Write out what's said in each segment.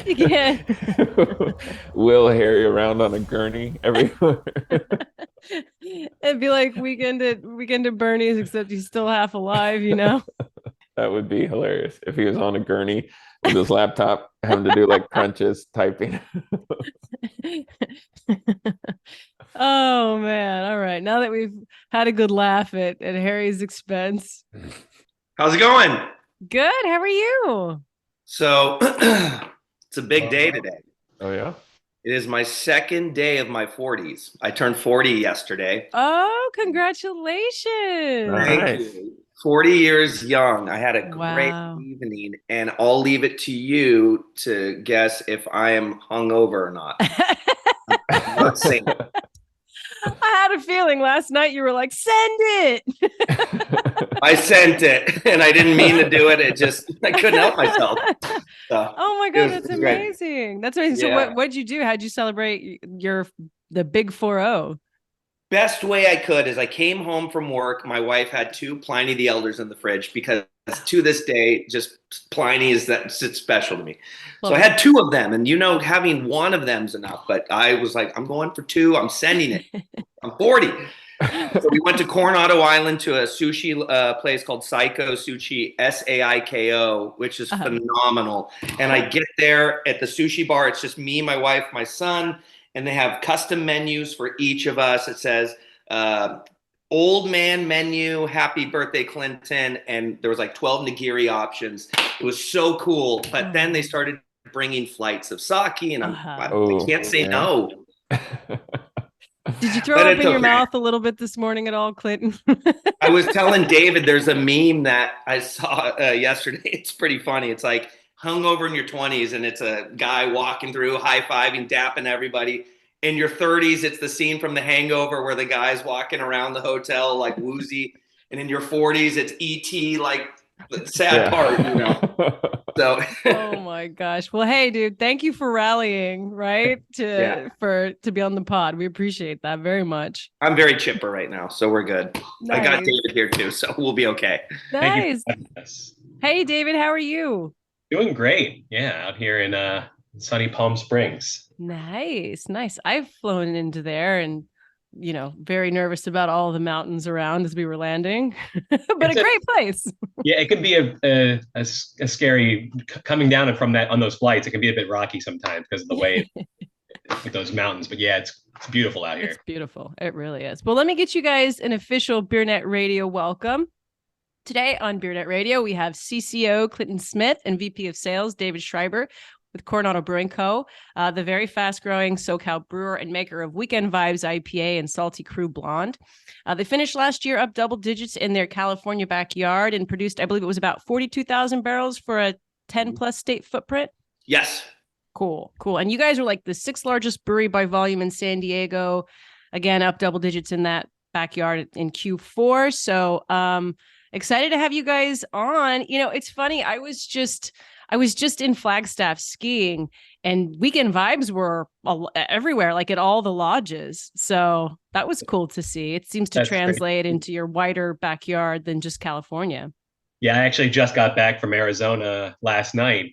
You can't. Will Harry around on a gurney everywhere. It'd be like weekend at Bernie's, except he's still half alive, you know? That would be hilarious if he was on a gurney with his laptop having to do like crunches, typing. Oh man. All right. Now that we've had a good laugh at Harry's expense. How's it going? Good. How are you? So it's a big day today. Oh yeah. It is my second day of my 40s. I turned 40 yesterday. Oh, congratulations. Thank Nice. you. 40 years young. I had a great Wow. evening, and I'll leave it to you to guess if I am hungover or not. I'm not saying it. I had a feeling last night you were like, send it. I sent it, and I didn't mean to do it. It just, I couldn't help myself. So Oh my it God, was, that's it was great. amazing. That's amazing. So Yeah. what'd you do? How'd you celebrate the big 4-0? Best way I could is I came home from work. My wife had two Pliny the Elders in the fridge because to this day, just Pliny is that's special to me. So Love I it. had two of them, and having one of them's enough. But I was like, I'm going for two. I'm sending it. I'm 40. So we went to Coronado Island to a sushi place called Saiko Sushi, Saiko, which is Uh-huh. phenomenal. And I get there at the sushi bar. It's just me, my wife, my son, and they have custom menus for each of us. It says uh, old man menu, happy birthday Clinton, and there was like 12 nigiri options. It was so cool. But then they started bringing flights of sake, and Uh-huh. I Oh, can't say yeah. no. Did you throw But up it's in your okay. mouth a little bit this morning at all, Clinton? I was telling David there's a meme that I saw yesterday. It's pretty funny. It's like hungover in your 20s, and it's a guy walking through, high fiving, dapping everybody. In your 30s, it's the scene from The Hangover where the guy's walking around the hotel like woozy. And in your 40s, it's ET, like the sad part. Yeah. So, Oh my gosh. Well, hey, dude, thank you for rallying, right? yeah, To be on the pod. We appreciate that very much. I'm very chipper right now. So we're good. I got Nice. David here too. So we'll be okay. Thank you Nice. for having us. Hey, David, how are you? Doing great. Yeah, out here in sunny Palm Springs. Nice, nice. I've flown into there and, very nervous about all the mountains around as we were landing, but a It's a great place. yeah, it can be a scary coming down and from that on those flights. It can be a bit rocky sometimes because of the way with those mountains. But yeah, it's beautiful out It's here. beautiful. It really is. Well, let me get you guys an official BeerNet Radio welcome. Today on BeerNet Radio, we have CCO Clinton Smith and VP of Sales David Schreiber with Coronado Brewing Co., the very fast-growing SoCal brewer and maker of Weekend Vibes IPA and Salty Crew Blonde. They finished last year up double digits in their California backyard and produced, I believe it was about 42,000 barrels for a 10-plus state footprint. Yes. Cool, cool. And you guys are like the sixth largest brewery by volume in San Diego. Again, up double digits in that backyard in Q4. So excited to have you guys on. It's funny. I was just in Flagstaff skiing, and Weekend Vibes were everywhere, like at all the lodges. So that was cool to see. It seems to That's great. translate into your wider backyard than just California. Yeah, I actually just got back from Arizona last night.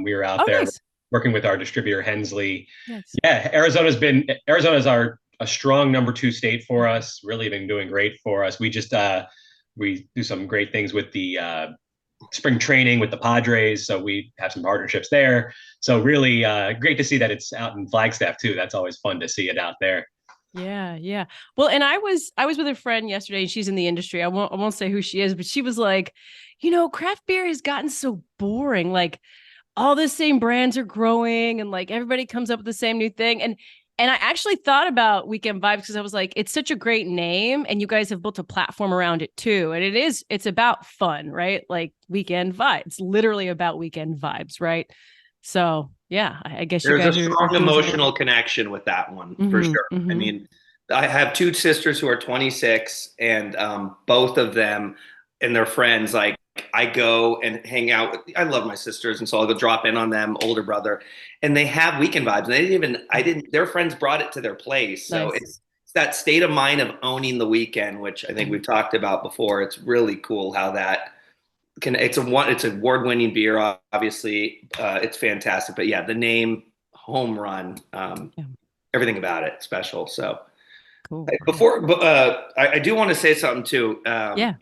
We were out Oh, there nice. working with our distributor Hensley. Nice. Yeah, Arizona's our a strong number two state for us. Really been doing great for us. We do some great things with the spring training with the Padres, so we have some partnerships there. So really great to see that it's out in Flagstaff too. That's always fun to see it out there. Yeah, yeah. Well, and I was with a friend yesterday, and she's in the industry. I won't say who she is, but she was like, craft beer has gotten so boring. Like all the same brands are growing, and like everybody comes up with the same new thing. And I actually thought about Weekend Vibes because I was like, it's such a great name, and you guys have built a platform around it too. And it's about fun, right? Like Weekend Vibes. It's literally about weekend vibes, right? So yeah, I guess you There's a guys are strong doing something. emotional connection with that one for Mm-hmm, sure. I mm-hmm. mean, I have two sisters who are 26, and both of them and their friends, like I go and hang out with, I love my sisters, and so I'll go drop in on them, older brother, and they have weekend vibes. And I didn't, their friends brought it to their place. So Nice. it's that state of mind of owning the weekend, which I think we've talked about before. It's really cool how that it's award-winning beer, obviously. It's fantastic, but yeah, the name home run, Yeah. everything about it special. So Cool. I do want to say something too. Yeah.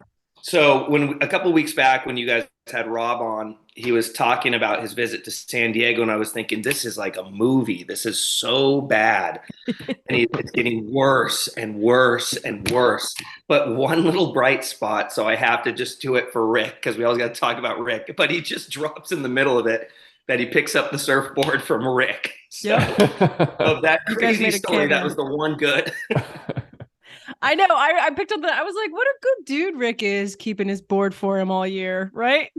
So a couple of weeks back, when you guys had Rob on, he was talking about his visit to San Diego, and I was thinking, this is like a movie. This is so bad, and it's getting worse and worse and worse. But one little bright spot, so I have to just do it for Rick because we always got to talk about Rick. But he just drops in the middle of it that he picks up the surfboard from Rick. So of that You guys crazy made a story, that cameo. was the one good. I know. I picked up that. I was like, what a good dude Rick is, keeping his board for him all year, right?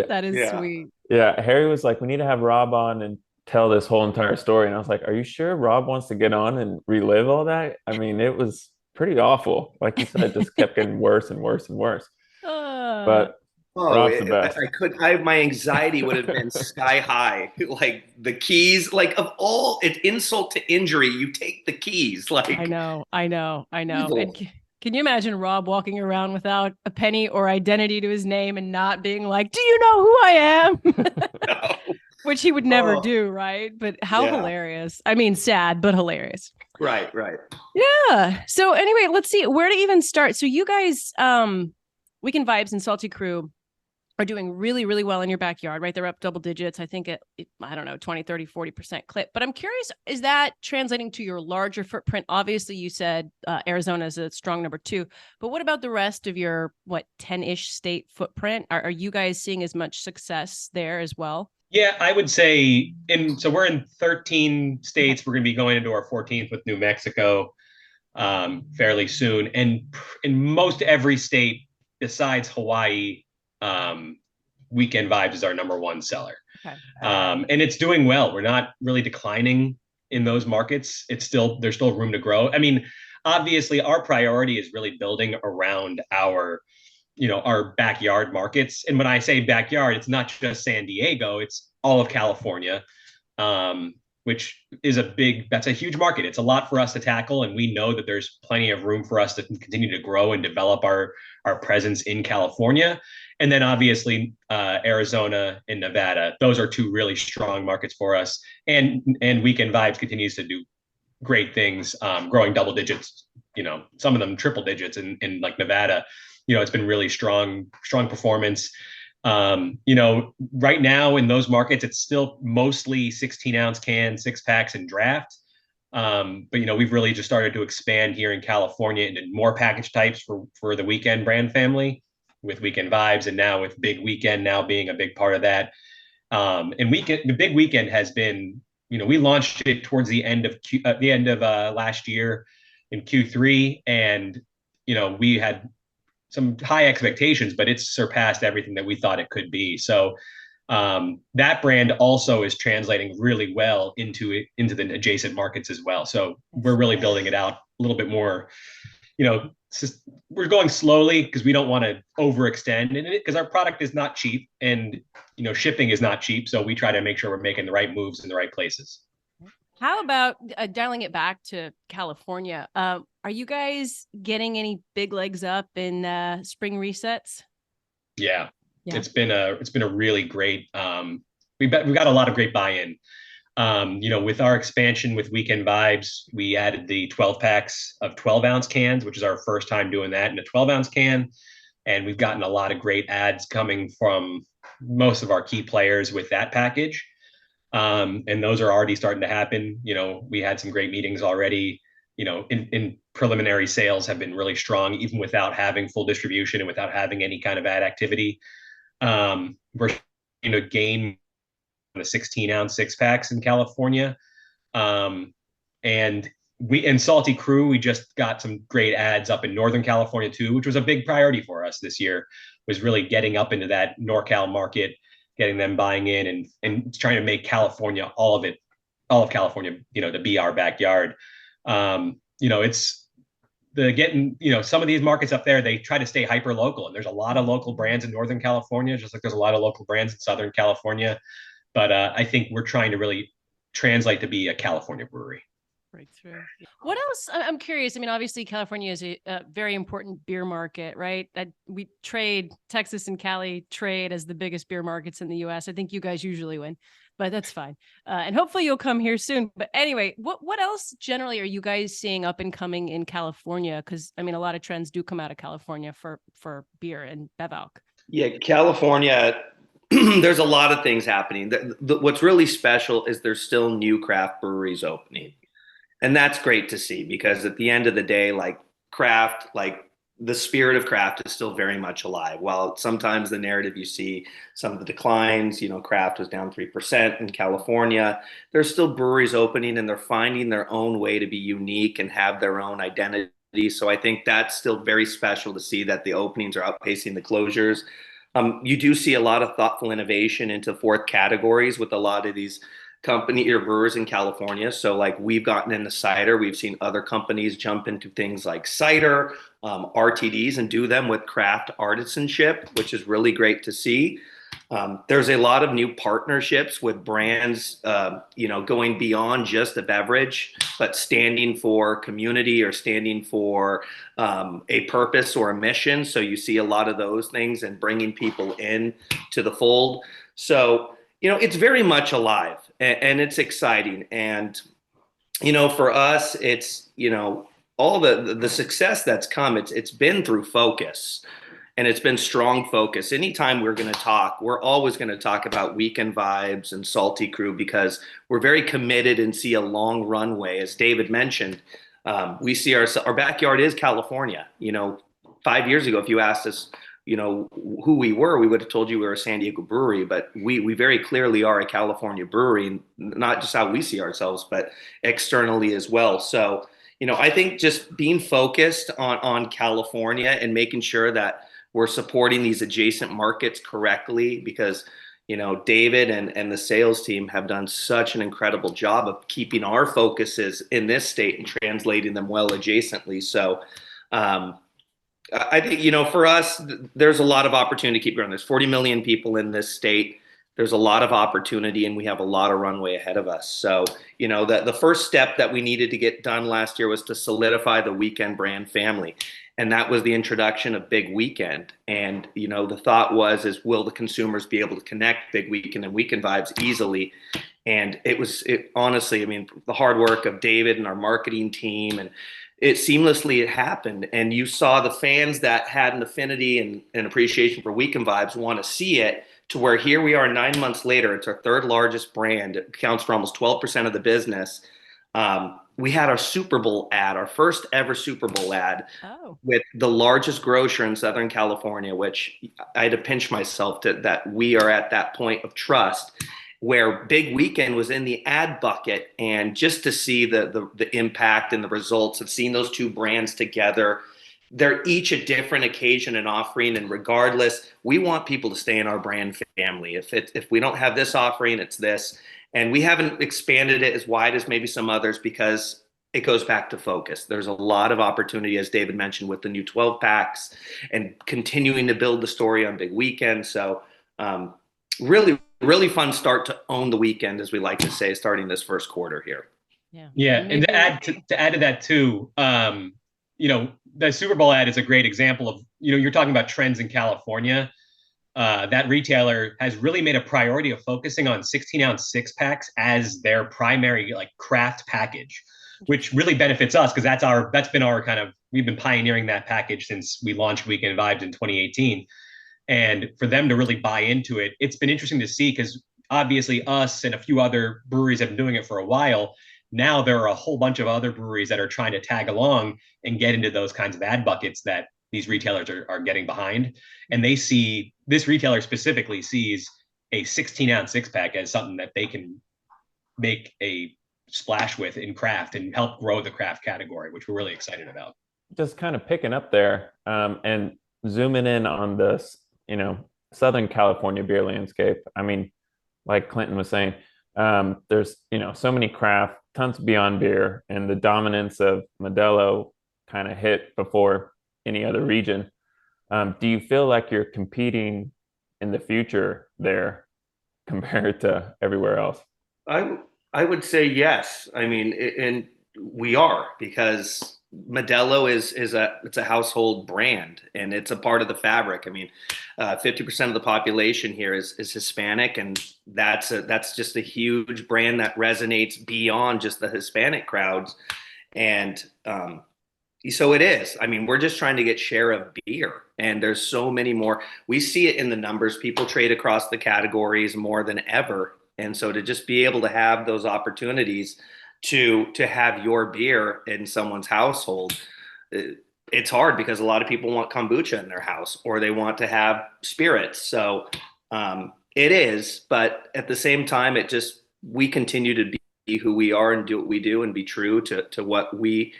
That is sweet. Yeah, Harry was like, we need to have Rob on and tell this whole entire story. And I was like, are you sure Rob wants to get on and relive all that? I mean, it was pretty awful. Like you said, it just kept getting worse and worse and worse. But Rob's the best. My anxiety would have been sky high. Like the keys, like of all, it's insult to injury. You take the keys. Like I know. evil. And can you imagine Rob walking around without a penny or identity to his name and not being like, do you know who I am? No. Which he would never do, right? But how hilarious. I mean, sad, but hilarious. Right. Yeah. So anyway, let's see where to even start. So you guys, Weekend Vibes and Salty Crew are doing really, really well in your backyard, right? They're up double digits. I think I don't know, 20, 30, 40% clip. But I'm curious, is that translating to your larger footprint? Obviously, you said Arizona is a strong number 2. But what about the rest of your, 10-ish state footprint? Are you guys seeing as much success there as well? Yeah, I would say, so we're in 13 states. We're going to be going into our 14th with New Mexico fairly soon. And in most every state besides Hawaii, Weekend Vibes is our number 1 seller. Okay. And it's doing well. We're not really declining in those markets. There's still room to grow. I mean, obviously our priority is really building around our backyard markets. And when I say backyard, it's not just San Diego, it's all of California, which is that's a huge market. It's a lot for us to tackle. And we know that there's plenty of room for us to continue to grow and develop our presence in California. And then obviously Arizona and Nevada, those are 2 really strong markets for us. And Weekend Vibes continues to do great things, growing double digits, some of them triple digits in like Nevada. It's been really strong performance. Right now in those markets, it's still mostly 16-ounce cans, 6-packs, and draft. But we've really just started to expand here in California into more package types for the Weekend brand family with Weekend Vibes, and now with Big Weekend now being a big part of that. And the Big Weekend has been, we launched it towards the end of last year in Q3, and we had some high expectations, but it's surpassed everything that we thought it could be. So that brand also is translating really well into the adjacent markets as well. So we're really building it out a little bit more. We're going slowly because we don't want to overextend in it, because our product is not cheap, and shipping is not cheap. So we try to make sure we're making the right moves in the right places. How about dialing it back to California? Are you guys getting any big legs up in spring resets? Yeah. It's been a really great. We've got a lot of great buy-in. With our expansion with Weekend Vibes, we added the 12 packs of 12-ounce cans, which is our first time doing that in a 12-ounce can, and we've gotten a lot of great ads coming from most of our key players with that package. And those are already starting to happen. We had some great meetings already. In preliminary sales have been really strong, even without having full distribution and without having any kind of ad activity. We're gain the 16-ounce 6-packs in California. And Salty Crew, we just got some great ads up in Northern California too, which was a big priority for us this year, was really getting up into that NorCal market, getting them buying in and trying to make California, all of California, to be our backyard. It's some of these markets up there, they try to stay hyper local, and there's a lot of local brands in Northern California, just like there's a lot of local brands in Southern California. But I think we're trying to really translate to be a California brewery. Breakthrough. What else? I'm curious. I mean, obviously, California is a very important beer market, right? We trade Texas and Cali trade as the biggest beer markets in the U.S. I think you guys usually win, but that's fine. And hopefully, you'll come here soon. But anyway, what else generally are you guys seeing up and coming in California? Because I mean, a lot of trends do come out of California for beer and bev alc. Yeah, California. There's a lot of things happening. What's really special is there's still new craft breweries opening. And that's great to see because at the end of the day, like craft, like the spirit of craft is still very much alive. While sometimes the narrative you see some of the declines, craft was down 3% in California, there's still breweries opening and they're finding their own way to be unique and have their own identity. So I think that's still very special to see that the openings are outpacing the closures. You do see a lot of thoughtful innovation into fourth categories with a lot of these company or brewers in California. So like we've gotten into cider. We've seen other companies jump into things like cider, RTDs and do them with craft artisanship, which is really great to see. There's a lot of new partnerships with brands, going beyond just a beverage, but standing for community or standing for a purpose or a mission. So you see a lot of those things and bringing people in to the fold. So it's very much alive and it's exciting. And, for us, it's, all the success that's come, it's been through focus and it's been strong focus. Anytime we're going to talk, we're always going to talk about Weekend Vibes and Salty Crew because we're very committed and see a long runway. As David mentioned, we see our backyard is California. 5 years ago, if you asked us, who we were, we would have told you we were a San Diego brewery, but we very clearly are a California brewery, not just how we see ourselves, but externally as well. So, I think just being focused on California and making sure that we're supporting these adjacent markets correctly because, David and the sales team have done such an incredible job of keeping our focuses in this state and translating them well adjacently. So, I think, for us, there's a lot of opportunity to keep growing. There's 40 million people in this state. There's a lot of opportunity and we have a lot of runway ahead of us. So, the first step that we needed to get done last year was to solidify the Weekend brand family. And that was the introduction of Big Weekend. And, the thought is will the consumers be able to connect Big Weekend and Weekend Vibes easily? And honestly, I mean, the hard work of David and our marketing team and it happened. And you saw the fans that had an affinity and appreciation for Weekend Vibes want to see it to where here we are 9 months later. It's our third largest brand. It accounts for almost 12% of the business. We had our Super Bowl ad, our first ever Super Bowl ad with the largest grocer in Southern California, which I had to pinch myself that we are at that point of trust where Big Weekend was in the ad bucket. And just to see the impact and the results of seeing those two brands together, they're each a different occasion and offering. And regardless, we want people to stay in our brand family. If we don't have this offering, it's this. And we haven't expanded it as wide as maybe some others because it goes back to focus. There's a lot of opportunity, as David mentioned, with the new 12 packs and continuing to build the story on Big Weekend. So really, really fun start to own the weekend, as we like to say, starting this first quarter here. Yeah. And to add to that too, the Super Bowl ad is a great example of, you're talking about trends in California. That retailer has really made a priority of focusing on 16-ounce six packs as their primary craft package, which really benefits us because that's been our we've been pioneering that package since we launched Weekend Vibes in 2018. And for them to really buy into it, it's been interesting to see because obviously us and a few other breweries have been doing it for a while. Now there are a whole bunch of other breweries that are trying to tag along and get into those kinds of ad buckets that these retailers are getting behind. And this retailer specifically sees a 16-ounce six-pack as something that they can make a splash with in craft and help grow the craft category, which we're really excited about. Just kind of picking up there and zooming in on this, Southern California beer landscape. I mean, like Clinton was saying, there's, so many craft, tons of Beyond Beer, and the dominance of Modelo kind of hit before any other region. Do you feel like you're competing in the future there compared to everywhere else? I would say yes. I mean, and we are, because Modelo it's a household brand, and it's a part of the fabric. I mean, 50% of the population here is Hispanic, and that's just a huge brand that resonates beyond just the Hispanic crowds. And so it is. I mean, we're just trying to get share of beer, and there's so many more. We see it in the numbers. People trade across the categories more than ever, and so to just be able to have those opportunities to have your beer in someone's household, it's hard because a lot of people want kombucha in their house, or they want to have spirits. So it is, but at the same time, we continue to be who we are and do what we do and be true to what we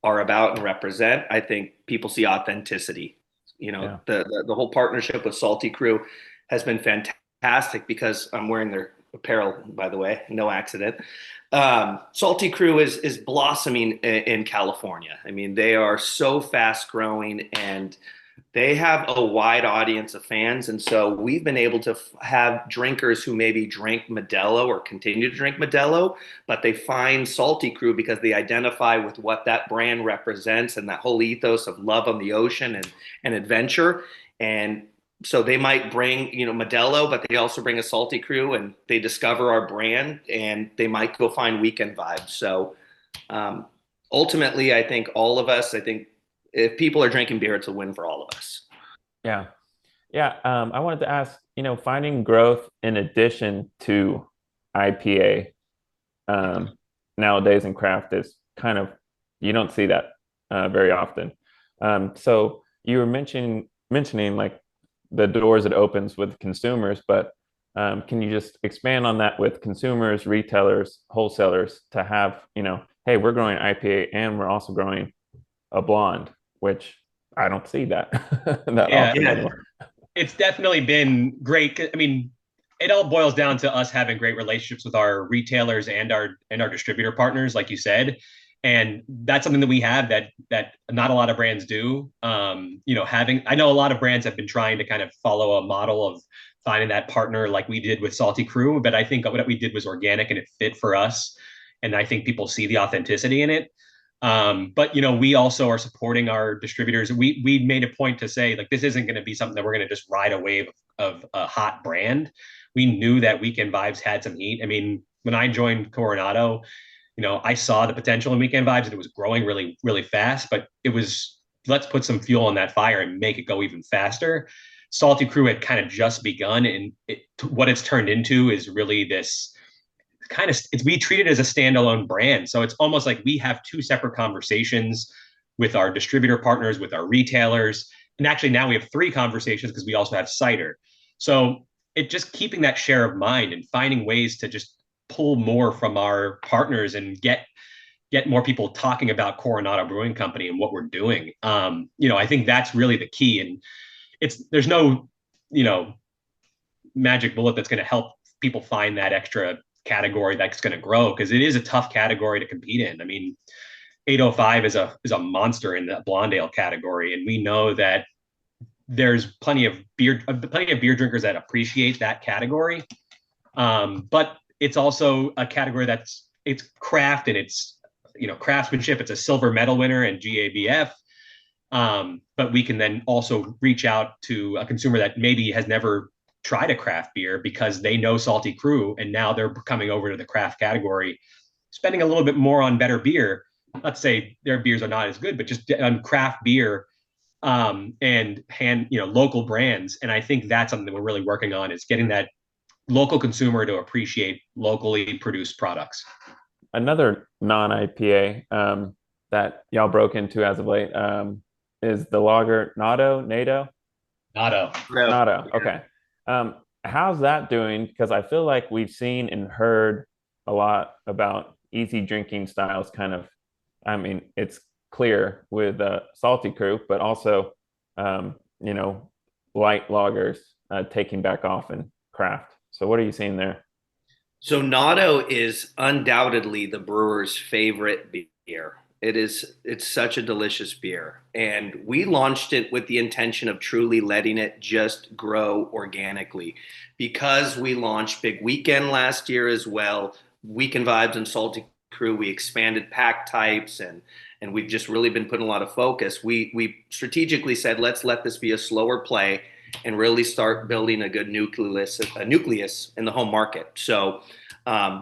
are about and represent. I think people see authenticity. Yeah. The whole partnership with Salty Crew has been fantastic, because I'm wearing their apparel, by the way, no accident. Salty Crew is blossoming in California. I mean, they are so fast growing, and they have a wide audience of fans. And so we've been able to have drinkers who maybe drink Modelo or continue to drink Modelo, but they find Salty Crew because they identify with what that brand represents and that whole ethos of love on the ocean and adventure. And so they might bring, Modelo, but they also bring a Salty Crew, and they discover our brand, and they might go find Weekend Vibes. So ultimately, I think if people are drinking beer, it's a win for all of us. Yeah. Yeah. I wanted to ask, finding growth in addition to IPA nowadays in craft is you don't see that very often. So you were mentioning like the doors it opens with consumers, but can you just expand on that with consumers, retailers, wholesalers to have, hey, we're growing IPA and we're also growing a blonde, which I don't see that often anymore. It's definitely been great. I mean, it all boils down to us having great relationships with our retailers and our distributor partners, like you said. And that's something that we have that not a lot of brands do. I know a lot of brands have been trying to kind of follow a model of finding that partner like we did with Salty Crew, but I think what we did was organic and it fit for us. And I think people see the authenticity in it. But we also are supporting our distributors. We made a point to say, like, this isn't going to be something that we're going to just ride a wave of a hot brand. We knew that Weekend Vibes had some heat. I mean, when I joined Coronado, I saw the potential in Weekend Vibes, and it was growing really, really fast, but it was, let's put some fuel on that fire and make it go even faster. Salty Crew had kind of just begun, and what it's turned into is really this we treat it as a standalone brand. So it's almost like we have two separate conversations with our distributor partners, with our retailers. And actually now we have three conversations because we also have Cider. So it just keeping that share of mind and finding ways to just pull more from our partners and get more people talking about Coronado Brewing Company and what we're doing. I think that's really the key. And there's no, magic bullet that's going to help people find that extra category that's going to grow, because it is a tough category to compete in. I mean, 805 is a monster in the blonde ale category, and we know that there's plenty of beer drinkers that appreciate that category. But it's also a category it's craft, and it's craftsmanship. It's a silver medal winner in GABF. But we can then also reach out to a consumer that maybe has never tried a craft beer because they know Salty Crew, and now they're coming over to the craft category, spending a little bit more on better beer. Let's say their beers are not as good, but just on craft beer, and local brands. And I think that's something that we're really working on, is getting that local consumer to appreciate locally produced products. Another non-IPA that y'all broke into as of late is the lager Natto. Okay. How's that doing? Because I feel like we've seen and heard a lot about easy drinking styles. It's clear with Salty Crew, but also, light lagers taking back off in craft. So what are you seeing there? So Natto is undoubtedly the brewer's favorite beer. It's such a delicious beer. And we launched it with the intention of truly letting it just grow organically. Because we launched Big Weekend last year as well, Weekend Vibes and Salty crew. We expanded pack types, and we've just really been putting a lot of focus. We strategically said, let's let this be a slower play and really start building a good nucleus in the home market. So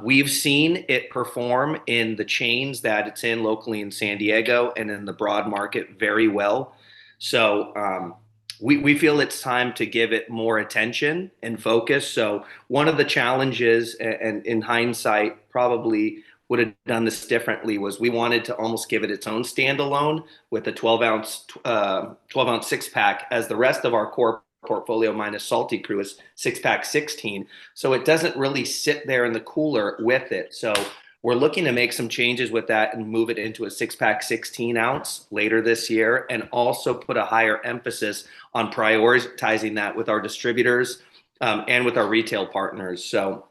we've seen it perform in the chains that it's in locally in San Diego and in the broad market very well. So we feel it's time to give it more attention and focus. So one of the challenges, and in hindsight, probably would have done this differently, was we wanted to almost give it its own standalone with a 12-ounce six pack, as the rest of our core portfolio minus Salty Crew is six pack 16. So it doesn't really sit there in the cooler with it. So we're looking to make some changes with that and move it into a six pack 16 ounce later this year, and also put a higher emphasis on prioritizing that with our distributors and with our retail partners. So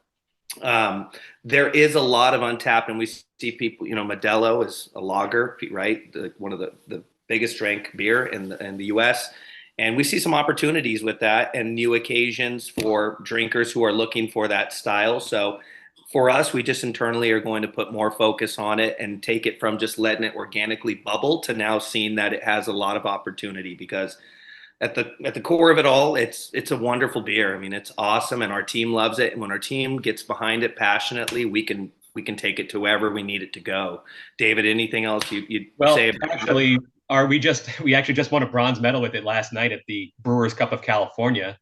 there is a lot of untapped, and we see people, Modelo is a lager, right? One of the biggest drank beer in the US. And we see some opportunities with that and new occasions for drinkers who are looking for that style. So for us, we just internally are going to put more focus on it and take it from just letting it organically bubble to now seeing that it has a lot of opportunity, because at the core of it all, it's a wonderful beer. I mean, it's awesome, and our team loves it. And when our team gets behind it passionately, we can take it to wherever we need it to go. David, anything else you'd say about actually, we actually just won a bronze medal with it last night at the Brewers Cup of California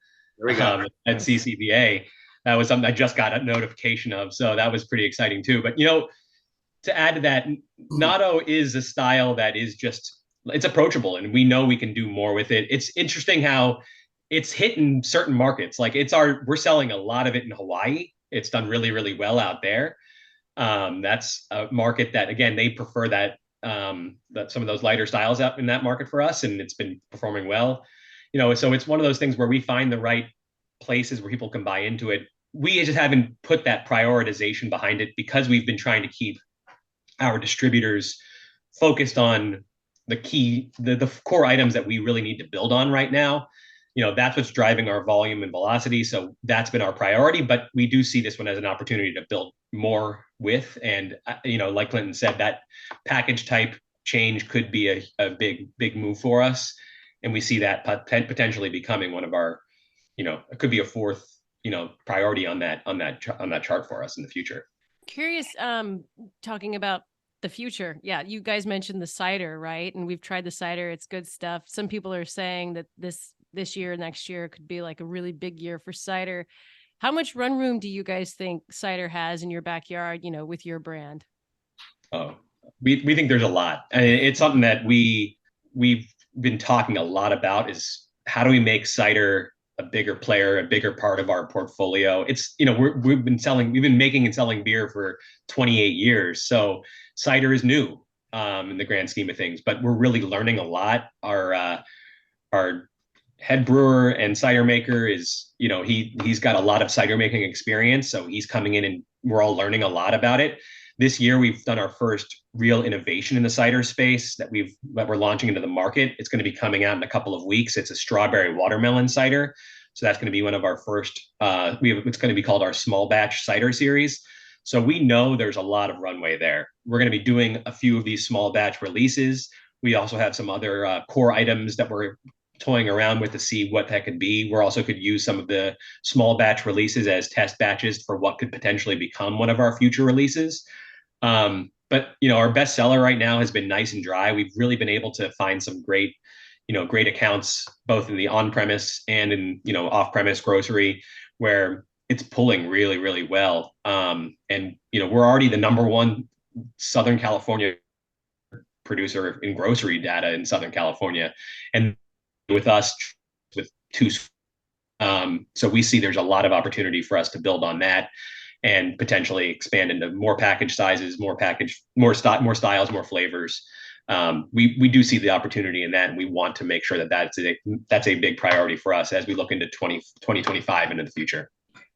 at CCBA. That was something I just got a notification of, so that was pretty exciting too. But to add to that, Natto is a style that is it's approachable, and we know we can do more with it. It's interesting how it's hit in certain markets. Like we're selling a lot of it in Hawaii. It's done really, really well out there. That's a market that, again, they prefer that some of those lighter styles out in that market for us, and it's been performing well. So it's one of those things where we find the right places where people can buy into it. We just haven't put that prioritization behind it because we've been trying to keep our distributors focused on the core items that we really need to build on right now. That's what's driving our volume and velocity. So that's been our priority, but we do see this one as an opportunity to build more with. And, like Clinton said, that package type change could be a big move for us. And we see that potentially becoming one of our, it could be a fourth, priority on that chart for us in the future. Curious, talking about the future. Yeah, you guys mentioned the cider, right? And we've tried the cider. It's good stuff. Some people are saying that this year, next year could be like a really big year for cider. How much run room do you guys think cider has in your backyard, with your brand? Oh, we think there's a lot. And it's something that we've been talking a lot about, is how do we make cider a bigger player, a bigger part of our portfolio. It's, we've been making and selling beer for 28 years. So cider is new in the grand scheme of things, but we're really learning a lot. Our head brewer and cider maker is, he's got a lot of cider making experience. So he's coming in and we're all learning a lot about it. This year, we've done our first real innovation in the cider space that we're launching into the market. It's going to be coming out in a couple of weeks. It's a strawberry watermelon cider. So that's going to be one of our first, it's going to be called our small batch cider series. So we know there's a lot of runway there. We're going to be doing a few of these small batch releases. We also have some other core items that we're toying around with to see what that could be. We're also could use some of the small batch releases as test batches for what could potentially become one of our future releases. But our best seller right now has been Nice and Dry. We've really been able to find some great accounts, both in the on-premise and in, off-premise grocery, where it's pulling really, really well. And, we're already the number one Southern California producer in grocery data in Southern California. And with us, with two, so we see there's a lot of opportunity for us to build on that and potentially expand into more package sizes, more styles, more flavors. We do see the opportunity in that, and we want to make sure that that's a big priority for us as we look into 2025 into the future.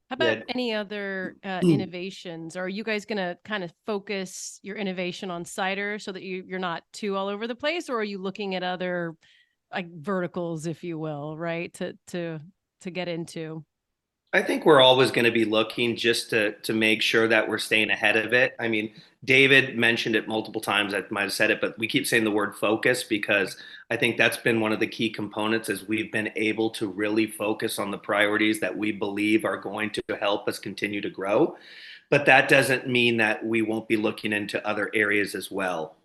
How about any other innovations? Are you guys going to kind of focus your innovation on cider so that you're not too all over the place, or are you looking at other like verticals, if you will, right, to get into? I think we're always going to be looking just to make sure that we're staying ahead of it. I mean, David mentioned it multiple times. I might have said it, but we keep saying the word focus because I think that's been one of the key components as we've been able to really focus on the priorities that we believe are going to help us continue to grow. But that doesn't mean that we won't be looking into other areas as well.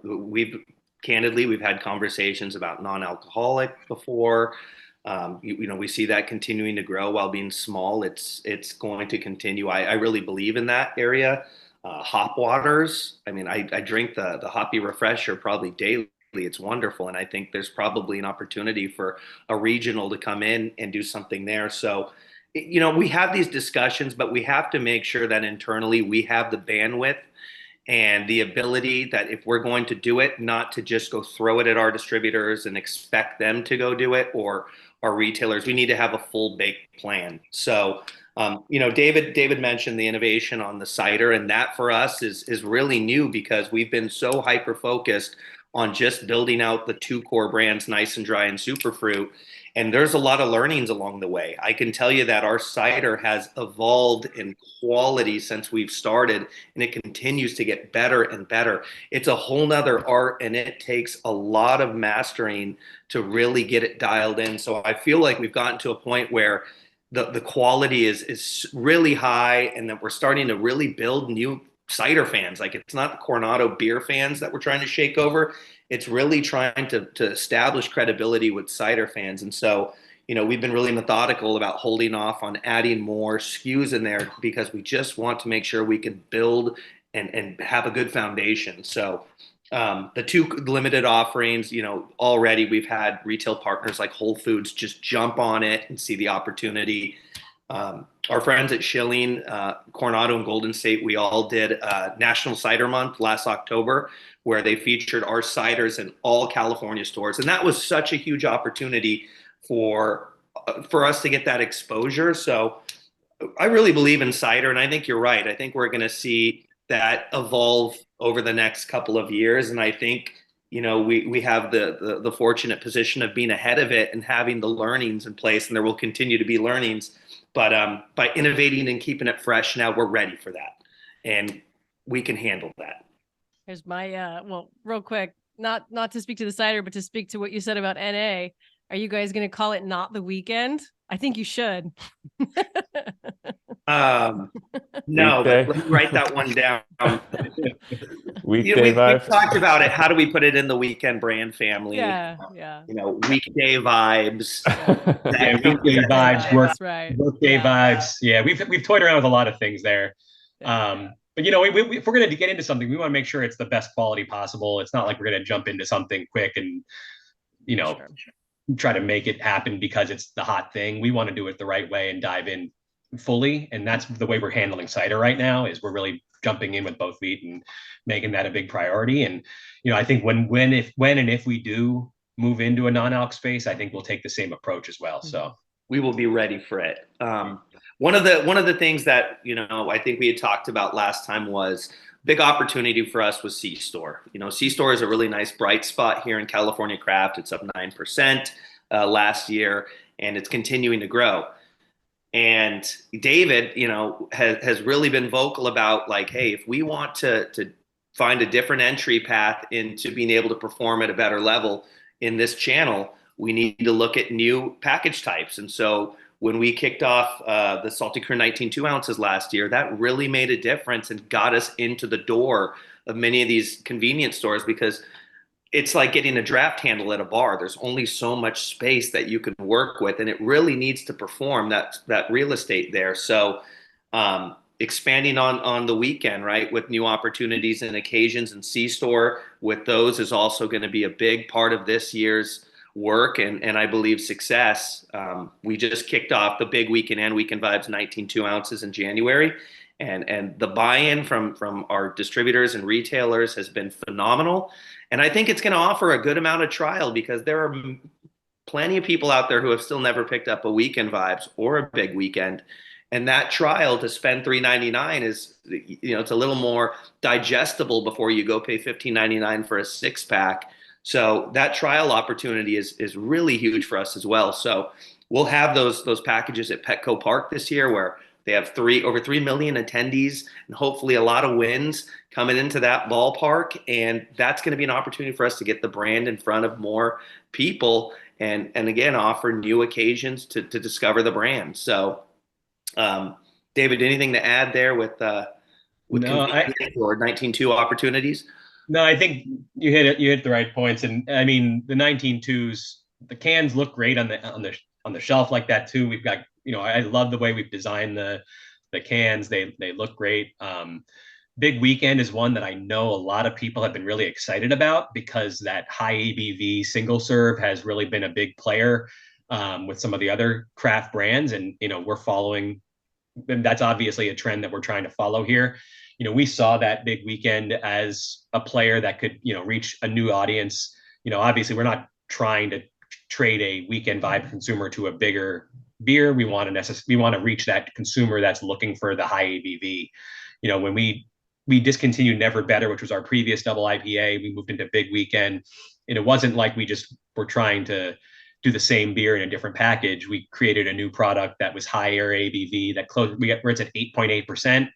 We've candidly, we've had conversations about non-alcoholic before. We see that continuing to grow while being small. It's going to continue. I really believe in that area. Hop waters. I mean, I drink the Hoppy Refresher probably daily. It's wonderful, and I think there's probably an opportunity for a regional to come in and do something there. So, we have these discussions, but we have to make sure that internally we have the bandwidth and the ability that if we're going to do it, not to just go throw it at our distributors and expect them to go do it, or our retailers. We need to have a full baked plan. So, David mentioned the innovation on the cider, and that for us is really new because we've been so hyper focused on just building out the two core brands, Nice and Dry and Superfruit. And there's a lot of learnings along the way. I can tell you that our cider has evolved in quality since we've started, and it continues to get better and better. It's a whole nother art, and it takes a lot of mastering to really get it dialed in. So I feel like we've gotten to a point where the quality is really high, and that we're starting to really build new cider fans. Like, it's not the Coronado beer fans that we're trying to shake over. It's really trying to establish credibility with cider fans. And so, we've been really methodical about holding off on adding more SKUs in there because we just want to make sure we can build and have a good foundation. So the two limited offerings, already we've had retail partners like Whole Foods just jump on it and see the opportunity. Our friends at Schilling, Coronado and Golden State, we all did National Cider Month last October, where they featured our ciders in all California stores. And that was such a huge opportunity for us to get that exposure. So I really believe in cider, and I think you're right. I think we're going to see that evolve over the next couple of years. And I think, we have the fortunate position of being ahead of it and having the learnings in place, and there will continue to be learnings. But by innovating and keeping it fresh, now we're ready for that, and we can handle that. Here's my real quick, not to speak to the cider, but to speak to what you said about NA. Are you guys going to call it Not the Weekend? I think you should. No, but let me write that one down. Weekday vibes. We've talked about it. How do we put it in the weekend brand family? Yeah. Weekday vibes. Yeah, weekday vibes, workday Yeah. vibes. Yeah, we've toyed around with a lot of things there. But if we're going to get into something, we want to make sure it's the best quality possible. It's not like we're going to jump into something quick and Sure. try to make it happen because it's the hot thing. We want to do it the right way and dive in fully, and that's the way we're handling cider right now. Is we're really jumping in with both feet and making that a big priority. And I think when and if we do move into a non-alc space, I think we'll take the same approach as well. So we will be ready for it. One of the things that I think we had talked about last time was big opportunity for us was C-Store. C-Store is a really nice bright spot here in California craft. It's up 9% last year, and it's continuing to grow. And David, has really been vocal about, like, hey, if we want to find a different entry path into being able to perform at a better level in this channel, we need to look at new package types. And so when we kicked off the Salty Crew 19 2 ounces last year, that really made a difference and got us into the door of many of these convenience stores, because it's like getting a draft handle at a bar. There's only so much space that you can work with, and it really needs to perform that real estate there. So expanding on the weekend, right, with new opportunities and occasions, and C-Store with those is also going to be a big part of this year's work and I believe success. We just kicked off the big weekend and weekend vibes 19 2 ounces in January, and the buy-in from our distributors and retailers has been phenomenal. And I think it's going to offer a good amount of trial, because there are plenty of people out there who have still never picked up a weekend vibes or a big weekend. And that trial to spend $3.99 is, it's a little more digestible before you go pay $15.99 for a 6-pack. So that trial opportunity is really huge for us as well. So we'll have those packages at Petco Park this year where they have over 3 million attendees and hopefully a lot of wins coming into that ballpark. And that's going to be an opportunity for us to get the brand in front of more people and again, offer new occasions to discover the brand. So, David, anything to add there with No, convenience or 19.2 opportunities? No, I think you hit it. You hit the right points, and I mean the 19.2s. The cans look great on the shelf like that too. We've got, I love the way we've designed the cans. They look great. Big Weekend is one that I know a lot of people have been really excited about because that high ABV single serve has really been a big player with some of the other craft brands, and we're following. And that's obviously a trend that we're trying to follow here. We saw that Big Weekend as a player that could, reach a new audience. Obviously we're not trying to trade a weekend vibe consumer to a bigger beer. We want to reach that consumer that's looking for the high ABV. When we discontinued Never Better, which was our previous double IPA, we moved into Big Weekend, and it wasn't like we just were trying to do the same beer in a different package. We created a new product that was higher ABV that where it's at 8.8%.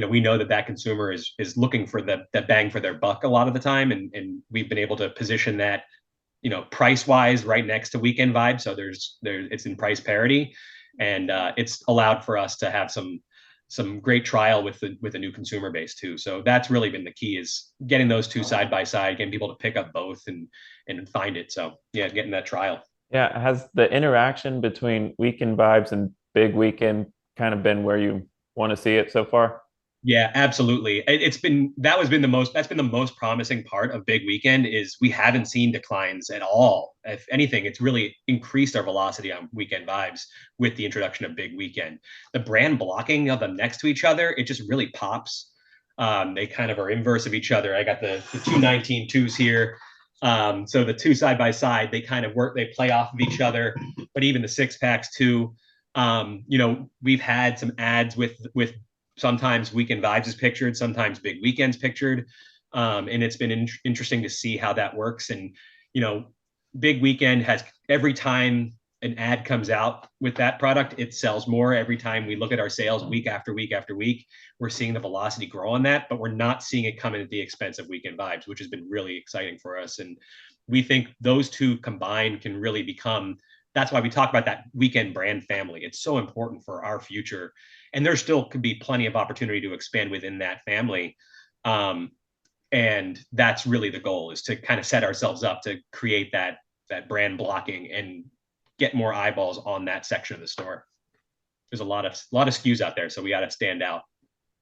We know that consumer is looking for the bang for their buck a lot of the time. And we've been able to position that, price wise right next to Weekend Vibe. So it's in price parity, and it's allowed for us to have some great trial with a new consumer base too. So that's really been the key, is getting those two side by side, getting people to pick up both and find it. So yeah, getting that trial. Yeah. Has the interaction between Weekend Vibes and Big Weekend kind of been where you want to see it so far? Yeah, absolutely. That's been the most promising part of Big Weekend, is we haven't seen declines at all. If anything, it's really increased our velocity on Weekend Vibes with the introduction of Big Weekend. The brand blocking of them next to each other, it just really pops. They kind of are inverse of each other. I got the 219.2s here. So the two side by side, they kind of work, they play off of each other, but even the 6-packs too. We've had some ads with sometimes Weekend Vibes is pictured, sometimes Big Weekend's pictured. And it's been interesting to see how that works. And, Big Weekend has, every time an ad comes out with that product, it sells more. Every time we look at our sales week after week after week, we're seeing the velocity grow on that, but we're not seeing it come in at the expense of Weekend Vibes, which has been really exciting for us. And we think those two combined can really become, that's why we talk about that Weekend brand family. It's so important for our future. And there still could be plenty of opportunity to expand within that family. And that's really the goal, is to kind of set ourselves up to create that brand blocking and get more eyeballs on that section of the store. There's a lot of SKUs out there, so we got to stand out.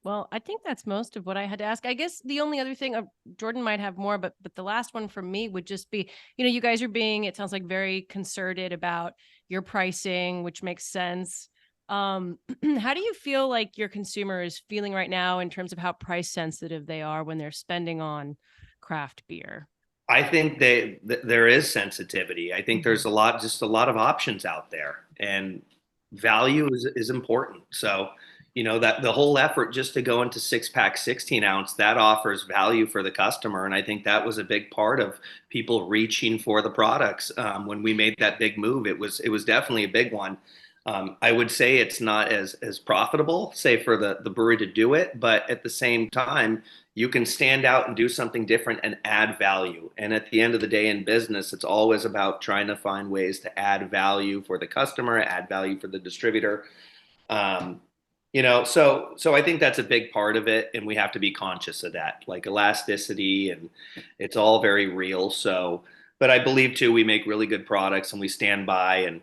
Well, I think that's most of what I had to ask. I guess the only other thing, Jordan might have more, but the last one from me would just be, you guys are being, it sounds like, very concerted about your pricing, which makes sense. How do you feel like your consumer is feeling right now in terms of how price sensitive they are when they're spending on craft beer? I think there is sensitivity. I think there's a lot of options out there, and value is important. So, that the whole effort just to go into 6-pack 16-ounce, that offers value for the customer. And I think that was a big part of people reaching for the products. When we made that big move, it was definitely a big one. I would say it's not as profitable, say, for the brewery to do it, but at the same time, you can stand out and do something different and add value. And at the end of the day in business, it's always about trying to find ways to add value for the customer, add value for the distributor. So I think that's a big part of it, and we have to be conscious of that, like elasticity, and it's all very real. So, but I believe too, we make really good products, and we stand by, and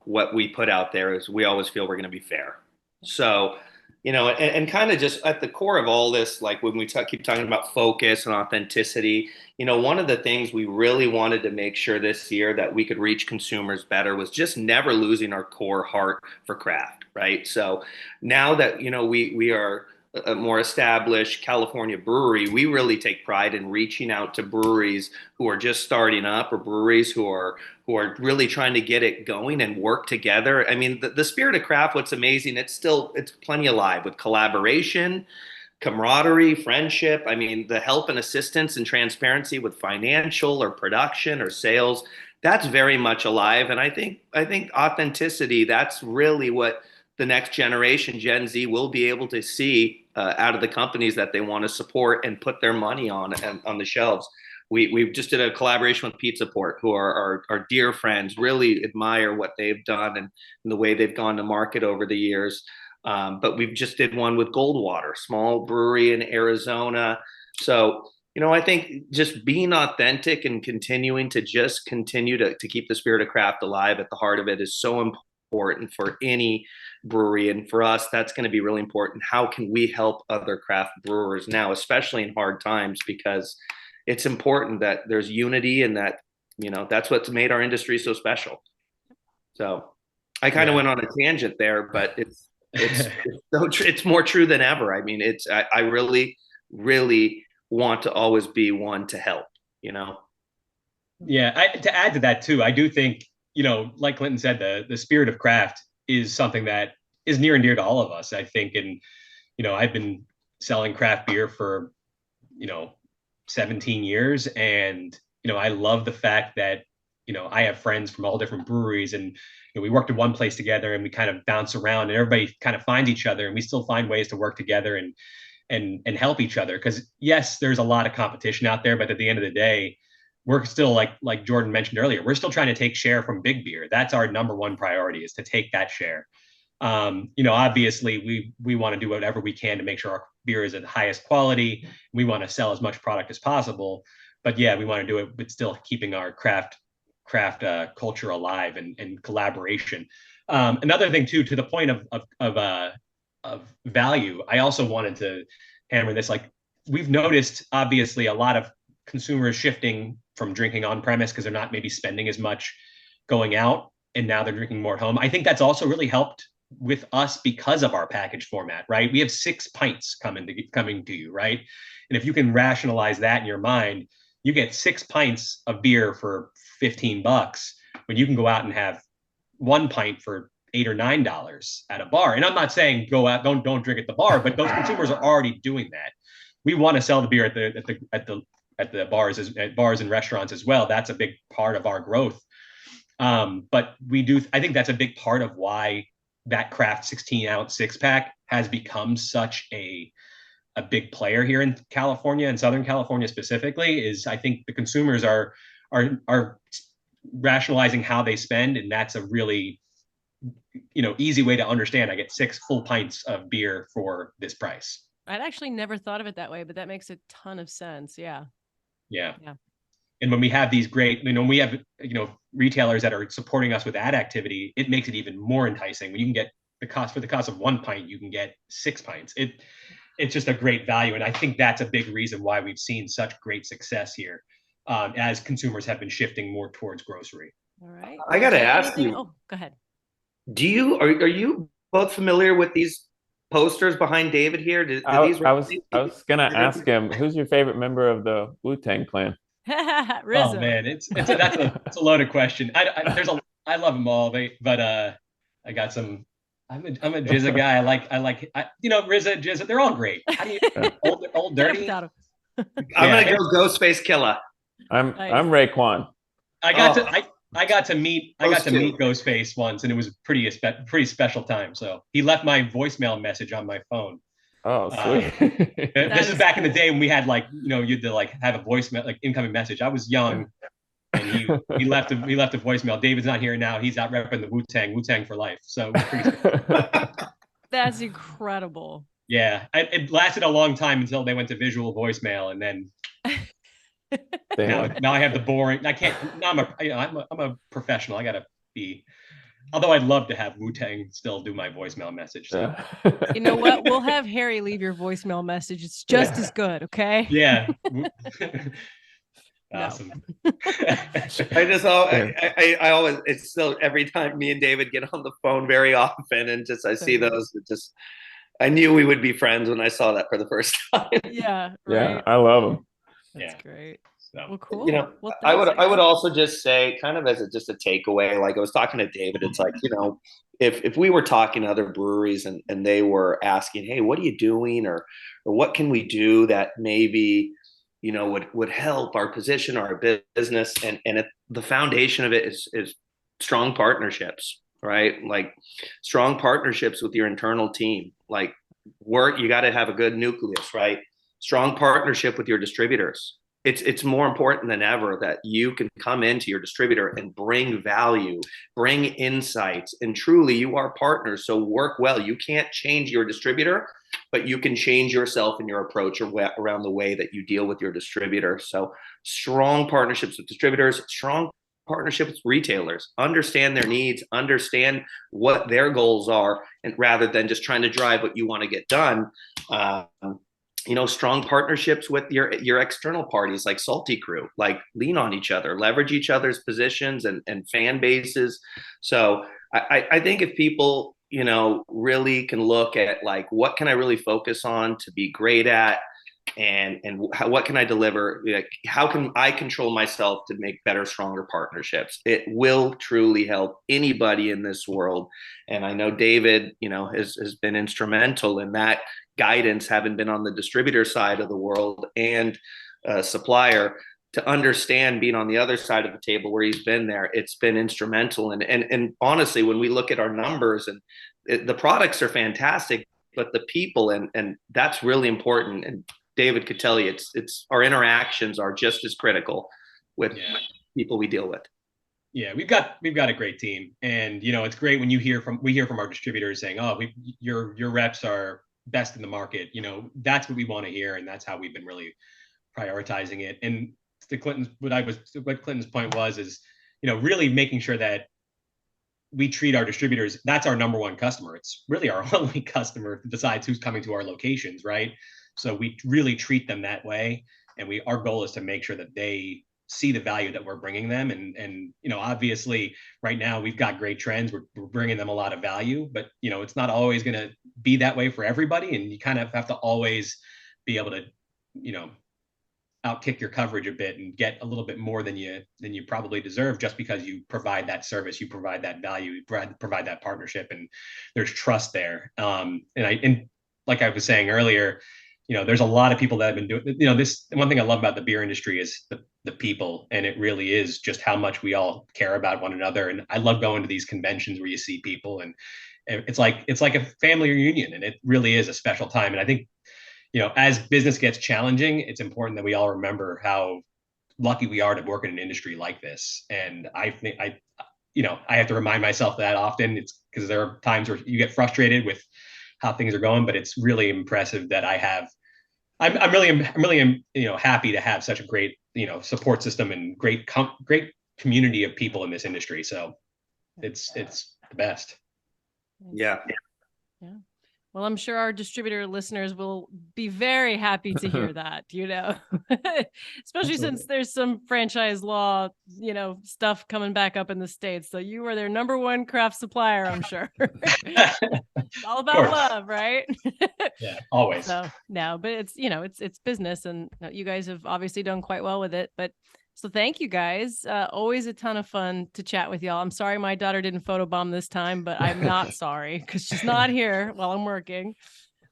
what we put out there is, we always feel we're going to be fair. So, and kind of just at the core of all this, like when we keep talking about focus and authenticity, one of the things we really wanted to make sure this year that we could reach consumers better was just never losing our core heart for craft, right? So now that, we are a more established California brewery, we really take pride in reaching out to breweries who are just starting up, or breweries who are really trying to get it going and work together. I mean, the spirit of craft, what's amazing, it's plenty alive with collaboration, camaraderie, friendship. I mean, the help and assistance and transparency with financial or production or sales, that's very much alive. And I think authenticity, that's really what the next generation, Gen Z, will be able to see out of the companies that they want to support and put their money on the shelves. We just did a collaboration with Pizza Port, who are our dear friends, really admire what they've done and the way they've gone to market over the years. But we've just did one with Goldwater, small brewery in Arizona. So, I think just being authentic and continuing to continue to keep the spirit of craft alive at the heart of it is so important for any brewery. And for us, that's going to be really important. How can we help other craft brewers now, especially in hard times? Because it's important that there's unity, and that, that's what's made our industry so special. So I kind of went on a tangent there, but it's more true than ever. I mean, I really, really want to always be one to help, Yeah. To add to that too, I do think, like Clinton said, the spirit of craft is something that is near and dear to all of us, I think. And, I've been selling craft beer for, 17 years. And, I love the fact that, I have friends from all different breweries, and we worked in one place together, and we kind of bounce around, and everybody kind of finds each other, and we still find ways to work together and help each other. Because yes, there's a lot of competition out there, but at the end of the day, we're still like Jordan mentioned earlier, we're still trying to take share from big beer. That's our number one priority, is to take that share. Obviously we want to do whatever we can to make sure our beer is at the highest quality. We want to sell as much product as possible, but yeah, we want to do it with still keeping our craft culture alive and collaboration. Another thing too, to the point of value, I also wanted to hammer this. Like, we've noticed obviously a lot of consumers shifting from drinking on premise because they're not maybe spending as much going out, and now they're drinking more at home. I think that's also really helped with us because of our package format, right? We have 6 pints coming to you, right? And if you can rationalize that in your mind, you get 6 pints of beer for $15 when you can go out and have 1 pint for $8 or $9 at a bar. And I'm not saying go out, don't drink at the bar, but those consumers are already doing that. We want to sell the beer at the bars and restaurants as well. That's a big part of our growth. But I think that's a big part of why that craft 16-ounce 6-pack has become such a big player here in California, and Southern California specifically. Is I think the consumers are rationalizing how they spend, and that's a really easy way to understand. I get 6 full pints of beer for this price. I'd actually never thought of it that way, but that makes a ton of sense. Yeah. And when we have these great, we have, retailers that are supporting us with ad activity, it makes it even more enticing. When you can get the cost of 1 pint, you can get 6 pints. It's just a great value. And I think that's a big reason why we've seen such great success here, as consumers have been shifting more towards grocery. All right. I got to ask you. Oh, go ahead. Are you both familiar with these posters behind David here? I was gonna ask him, who's your favorite member of the Wu-Tang Clan? Rizzo. Oh man, that's a loaded question. I love them all, but I got some. I'm a Jizza guy. I like RZA, Jizza. They're all great. How do you old dirty? I'm gonna go Ghostface Killer. I'm Raekwon. I got to meet Ghostface once, and it was a pretty special time. So he left my voicemail message on my phone. Oh, sweet. This is back in the day when we had you had to have a voicemail, incoming message. I was young, and he left a voicemail. David's not here now. He's out repping the Wu-Tang for life. So that's incredible. Yeah, it lasted a long time until they went to visual voicemail, and then now I have the boring. I can't. Now I'm a professional. I gotta be. Although I'd love to have Wu-Tang still do my voicemail message. So. You know what? We'll have Harry leave your voicemail message. It's just as good, okay? Yeah. Awesome. I always, it's still, every time me and David get on the phone very often, and I see those, I knew we would be friends when I saw that for the first time. Yeah. Right. Yeah, I love them. That's great. So, well, cool. Well, I would also just say, kind of as just a takeaway, like I was talking to David, it's like, if we were talking to other breweries and they were asking, hey, what are you doing, or what can we do that maybe would help our position or our business, and the foundation of it is strong partnerships, right? Like strong partnerships with your internal team. Like you got to have a good nucleus, right? Strong partnership with your distributors. It's more important than ever that you can come into your distributor and bring value, bring insights, and truly you are partners. So work well. You can't change your distributor, but you can change yourself and your approach around the way that you deal with your distributor. So strong partnerships with distributors, strong partnerships with retailers, understand their needs, understand what their goals are, and rather than just trying to drive what you want to get done. Strong partnerships with your external parties like Salty Crew, like lean on each other, leverage each other's positions and fan bases. So I think if people, really can look at like, what can I really focus on to be great at, and what can I deliver? Like, how can I control myself to make better, stronger partnerships? It will truly help anybody in this world. And I know David, has been instrumental in that guidance, having been on the distributor side of the world and supplier, to understand being on the other side of the table where he's been there. It's been instrumental. And honestly, when we look at our numbers, and the products are fantastic, but the people, and that's really important. And David could tell you, it's our interactions are just as critical with people we deal with. Yeah, we've got a great team, and it's great when we hear from our distributors saying, "Oh, your reps are best in the market." That's what we want to hear, and that's how we've been really prioritizing it. And what Clinton's point was is, really making sure that we treat our distributors. That's our number one customer. It's really our only customer besides who's coming to our locations, right? So we really treat them that way, and our goal is to make sure that they see the value that we're bringing them. And obviously right now we've got great trends. We're bringing them a lot of value, but it's not always going to be that way for everybody. And you kind of have to always be able to, outkick your coverage a bit and get a little bit more than you probably deserve, just because you provide that service, you provide that value, you provide that partnership, and there's trust there. And like I was saying earlier, there's a lot of people that have been doing, this. One thing I love about the beer industry is the people, and it really is just how much we all care about one another. And I love going to these conventions where you see people, and it's like a family reunion, and it really is a special time. And I think, as business gets challenging, it's important that we all remember how lucky we are to work in an industry like this. And I think I have to remind myself that often. It's because there are times where you get frustrated with how things are going, but it's really impressive that I'm really happy to have such a great, support system and great community of people in this industry. So it's the best. Yeah. Well, I'm sure our distributor listeners will be very happy to hear that, especially since there's some franchise law, stuff coming back up in the States. So you are their number one craft supplier, I'm sure. It's all about love, right? Yeah, always. So no, but it's, it's business, and you guys have obviously done quite well with it. But so thank you guys. Always a ton of fun to chat with y'all. I'm sorry my daughter didn't photobomb this time, but I'm not sorry because she's not here while I'm working.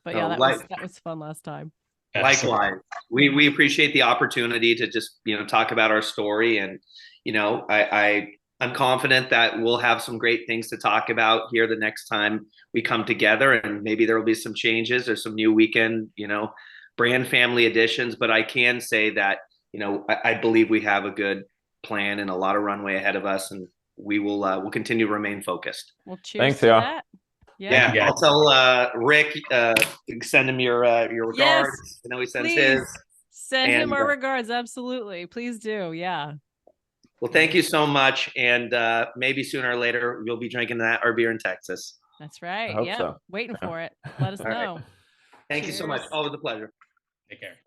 But yeah, that was fun last time. Likewise, we appreciate the opportunity to just talk about our story, and I'm confident that we'll have some great things to talk about here the next time we come together, and maybe there will be some changes or some new weekend brand family additions. But I can say that I believe we have a good plan and a lot of runway ahead of us, and we'll continue to remain focused. Well, cheers. Thanks, to y'all. that. Yeah. I'll tell Rick, send him your regards. Yes, I know he sends please. his. Send him our regards. Absolutely. Please do. Yeah. Well, thank you so much. And maybe sooner or later, you'll be drinking our beer in Texas. That's right. I hope so. Waiting for it. Let us know. Thank you so much. Always a pleasure. Take care.